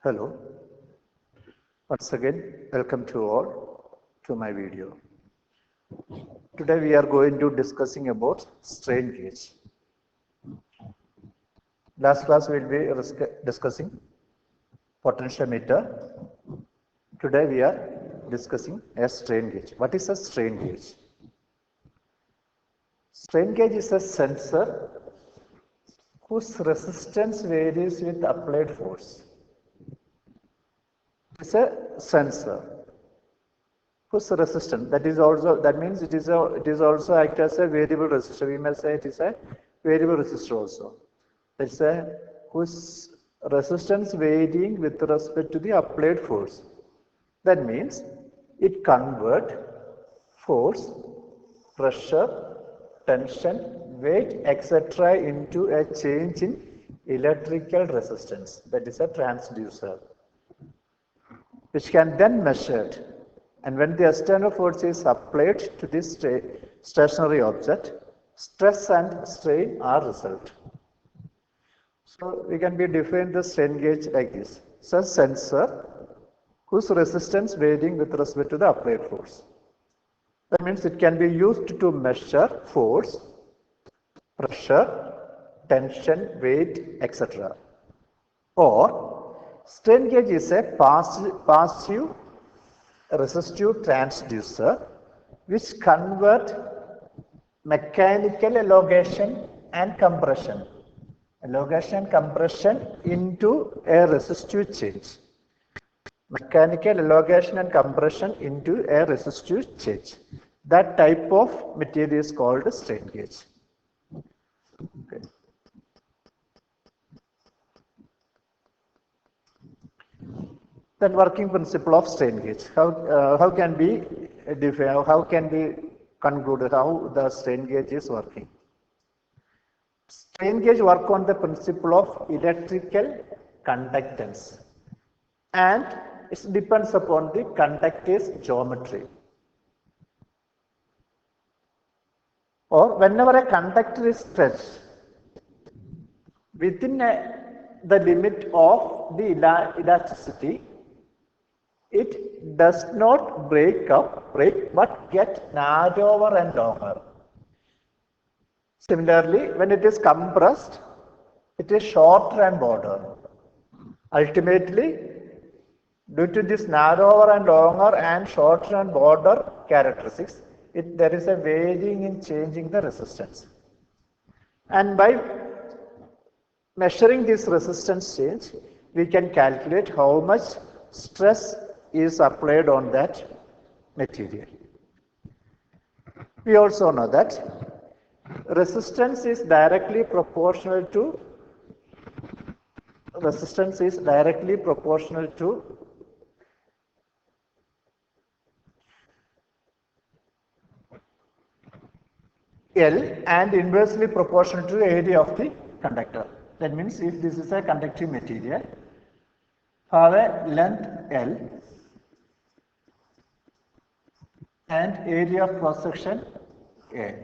Hello, once again, welcome to all to my video. Today we are going to discussing about strain gauge. Last class we will be discussing potentiometer. Today we are discussing a strain gauge. What is a strain gauge? Strain gauge is a sensor whose resistance varies with applied force. It's a sensor whose resistance that means it is also act as a variable resistor. We may say it is a variable resistor also. It's a whose resistance varying with respect to the applied force. That means it convert force, pressure, tension, weight, etc. into a change in electrical resistance. That is a transducer, which can then measured. And when the external force is applied to this stationary object, stress and strain are result. So we can define the strain gauge like this. It's a sensor whose resistance varying with respect to the applied force. That means it can be used to measure force, pressure, tension, weight, etc. Or strain gauge is a passive resistive transducer which convert mechanical elongation and compression into a resistive change. Mechanical elongation and compression into a resistive change. That type of material is called strain gauge. Okay. Then working principle of strain gauge. How can we define? How can we conclude how the strain gauge is working? Strain gauge work on the principle of electrical conductance, and it depends upon the conductor's geometry. Or whenever a conductor is stretched within the limit of the elasticity, it does not break but get narrower and longer. Similarly, when it is compressed, it is shorter and broader. Ultimately, due to this narrower and longer and shorter and broader characteristics, there is a varying in changing the resistance. And by measuring this resistance change, we can calculate how much stress is applied on that material. We also know that resistance is directly proportional to L and inversely proportional to the area of the conductor. That means if this is a conductive material, have a length L and area of cross section A,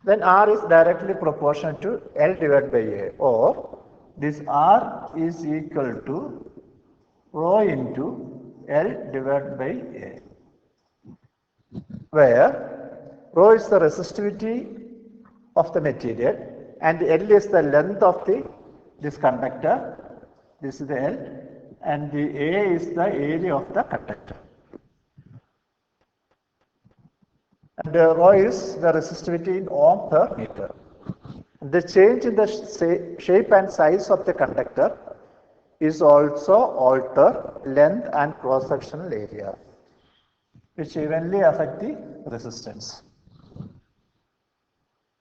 then R is directly proportional to L divided by A, or this R is equal to rho into L divided by A, where rho is the resistivity of the material and L is the length of this conductor. This is the L, and the A is the area of the conductor. And rho is the resistivity in ohm per meter. The change in the shape and size of the conductor is also alter length and cross-sectional area, which evenly affect the resistance.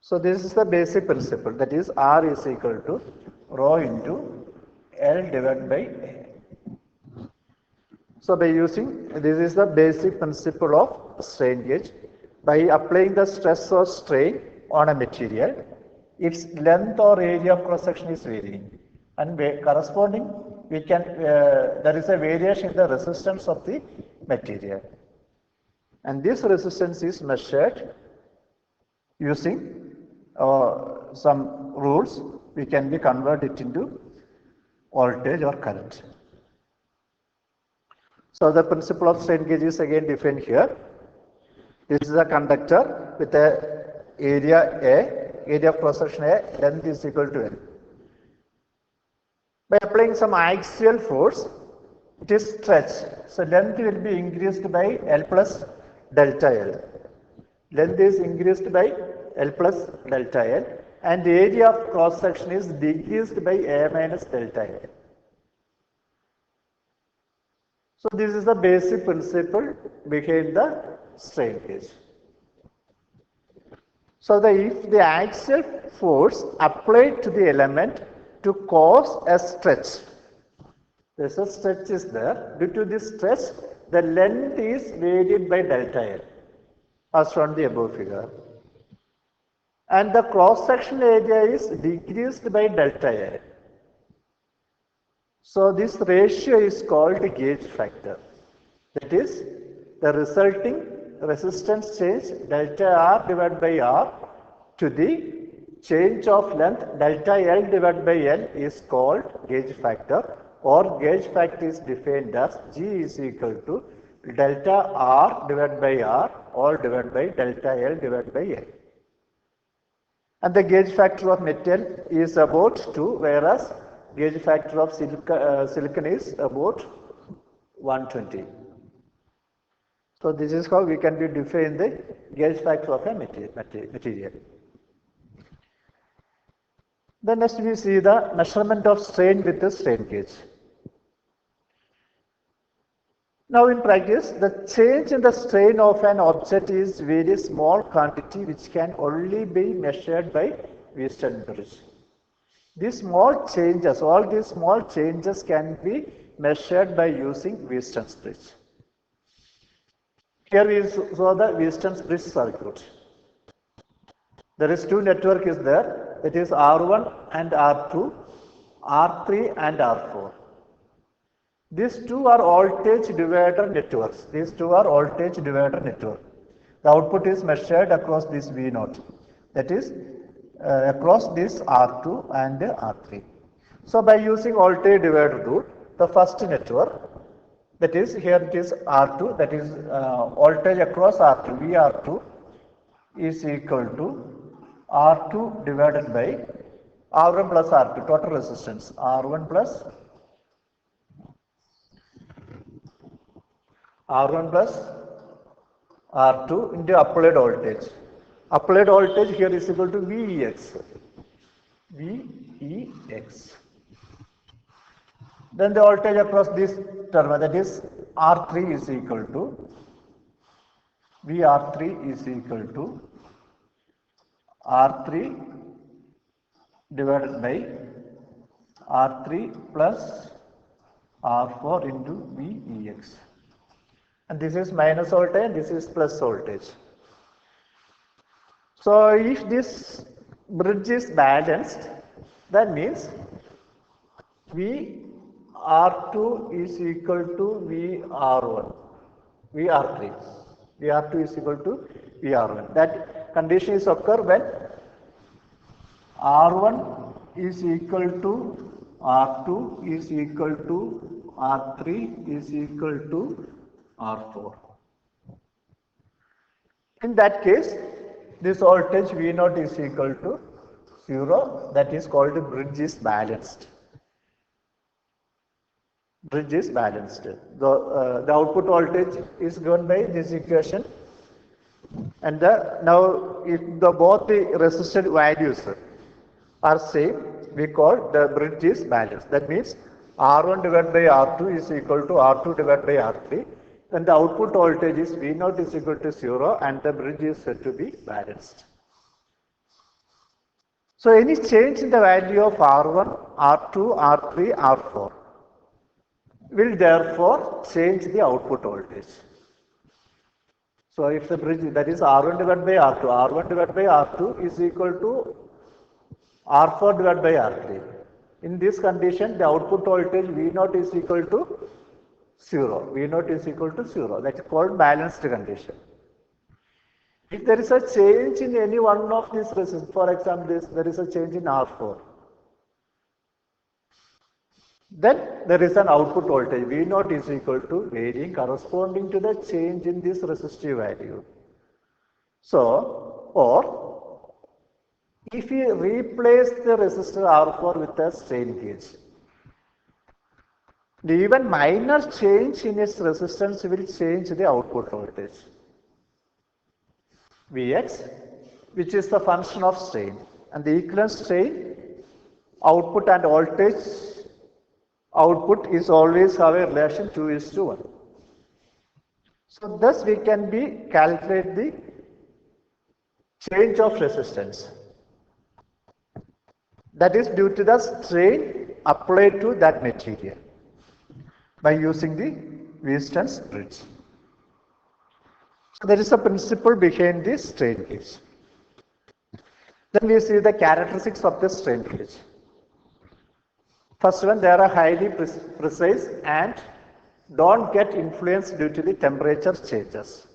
So this is the basic principle, that is R is equal to rho into L divided by A. So by using, this is the basic principle of strain gauge. By applying the stress or strain on a material, its length or area of cross section is varying, and corresponding there is a variation in the resistance of the material, and this resistance is measured using some rules. We can convert it into voltage or current. So the principle of strain gauge is again defined here. This is a conductor with a area of cross section A, length is equal to L. By applying some axial force, it is stretched. So length will be increased by L plus delta L. Length is increased by L plus delta L, and the area of cross section is decreased by A minus delta L. So this is the basic principle behind the strain gauge. So if the axial force applied to the element to cause a stretch, there's a stretch is there. Due to this stretch, the length is varied by delta L, as shown in the above figure. And the cross-section area is decreased by delta L. So this ratio is called gauge factor. That is, the resulting resistance change delta R divided by R to the change of length delta L divided by L is called gauge factor, or gauge factor is defined as G is equal to delta R divided by R or divided by delta L divided by L. And the gauge factor of metal is about 2, whereas gauge factor of silicon is about 120. So this is how we can define the gauge factor of a material. Then next we see the measurement of strain with the strain gauge. Now in practice, the change in the strain of an object is very small quantity which can only be measured by Wheatstone bridge. These small changes, all these small changes can be measured by using Wheatstone bridge. Here we saw the Wheatstone bridge circuit. There is two network is there, that is R1 and R2, R3 and R4. These two are voltage divider networks. The output is measured across this V0. That is across this R2 and R3. So by using voltage divider rule, the first network, that is here it is R2, that is voltage across R2, VR2 is equal to R2 divided by R1 plus R2, total resistance, R1 plus R2 into applied voltage. Applied voltage here is equal to VEX. Then the voltage across this terminal, that is R3 is equal to VR3 is equal to R3 divided by R3 plus R4 into VEX. And this is minus voltage, this is plus voltage. So if this bridge is balanced, that means VR2 is equal to VR1, VR3. VR2 is equal to VR1. That condition is occur when R1 is equal to R2 is equal to R3 is equal to R4. In that case, this voltage V0 is equal to 0. That is called bridge is balanced. Bridge is balanced. The output voltage is given by this equation. And now if both the resisted values are same, we call the bridge is balanced. That means R1 divided by R2 is equal to R2 divided by R3. Then the output voltage is V0 is equal to 0 and the bridge is said to be balanced. So any change in the value of R1, R2, R3, R4 will therefore change the output voltage. So if the bridge, that is R1 divided by R2, R1 divided by R2 is equal to R4 divided by R3. In this condition, the output voltage V0 is equal to 0. V0 is equal to 0. That is called balanced condition. If there is a change in any one of these resistors, for example, there is a change in R4. Then there is an output voltage V naught is equal to varying corresponding to the change in this resistive value. So, or if we replace the resistor R4 with a strain gauge, the even minor change in its resistance will change the output voltage Vx, which is the function of strain, and the equivalent strain output and voltage output is always have a relation 2:1. So thus we can calculate the change of resistance that is due to the strain applied to that material by using the Wheaton's bridge. So there is a principle behind this strain gauge. Then we see the characteristics of the strain gauge. First one, they are highly precise and don't get influenced due to the temperature changes.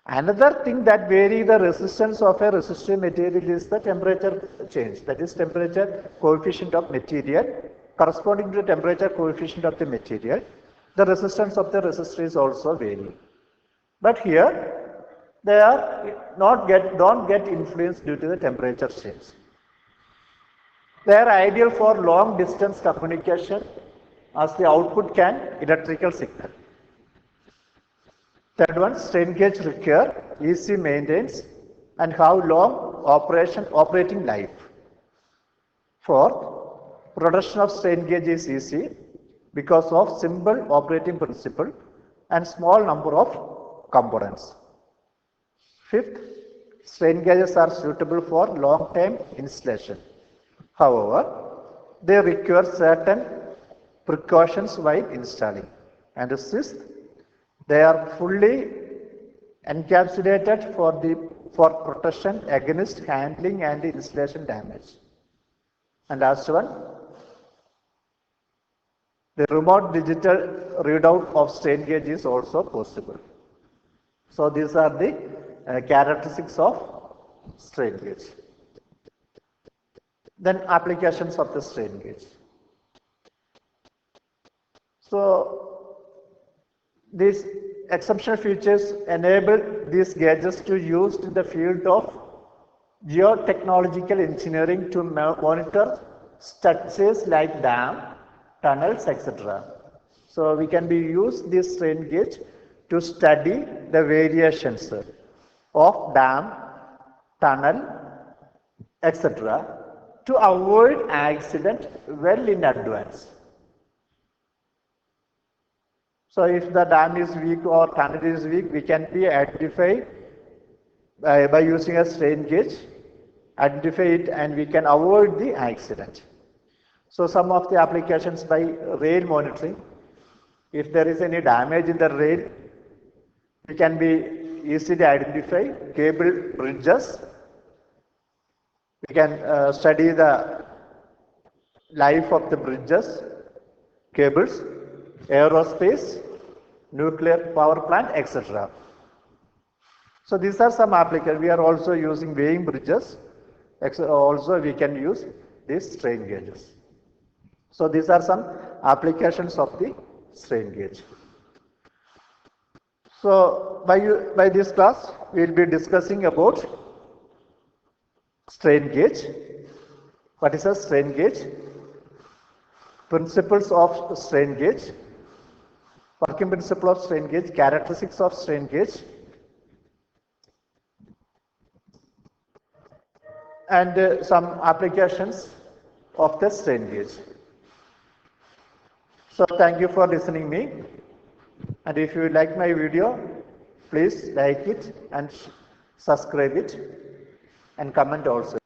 Another thing that varies the resistance of a resistive material is the temperature change. That is temperature coefficient of material. Corresponding to the temperature coefficient of the material, the resistance of the resistor is also varying. But here, they are don't get influenced due to the temperature change. They are ideal for long distance communication as the output can electrical signal. Third one, strain gauge require easy maintenance and have long operating life. Fourth, production of strain gauge is easy because of simple operating principle and small number of components. Fifth, strain gauges are suitable for long-term installation. However, they require certain precautions while installing. And sixth, they are fully encapsulated for protection against handling and installation damage. And last one, the remote digital readout of strain gauge is also possible. So these are the characteristics of strain gauge. Then applications of the strain gauge. So these exceptional features enable these gauges to use in the field of geotechnological engineering to monitor structures like dam, tunnels, etc. So we can use this strain gauge to study the variations of dam, tunnel, etc. to avoid accident well in advance. So if the dam is weak or tunnel is weak, we can identify by using a strain gauge, identify it, and we can avoid the accident. So some of the applications by rail monitoring, if there is any damage in the rail, we can easily identify cable bridges. We can study the life of the bridges, cables, aerospace, nuclear power plant, etc. So these are some applications. We are also using weighing bridges. Also we can use these strain gauges. So these are some applications of the strain gauge. So by this class, we will be discussing about strain gauge. What is a strain gauge? Principles of strain gauge. Working principle of strain gauge, characteristics of strain gauge, and some applications of the strain gauge. So thank you for listening me, and if you like my video, please like it and subscribe it and comment also.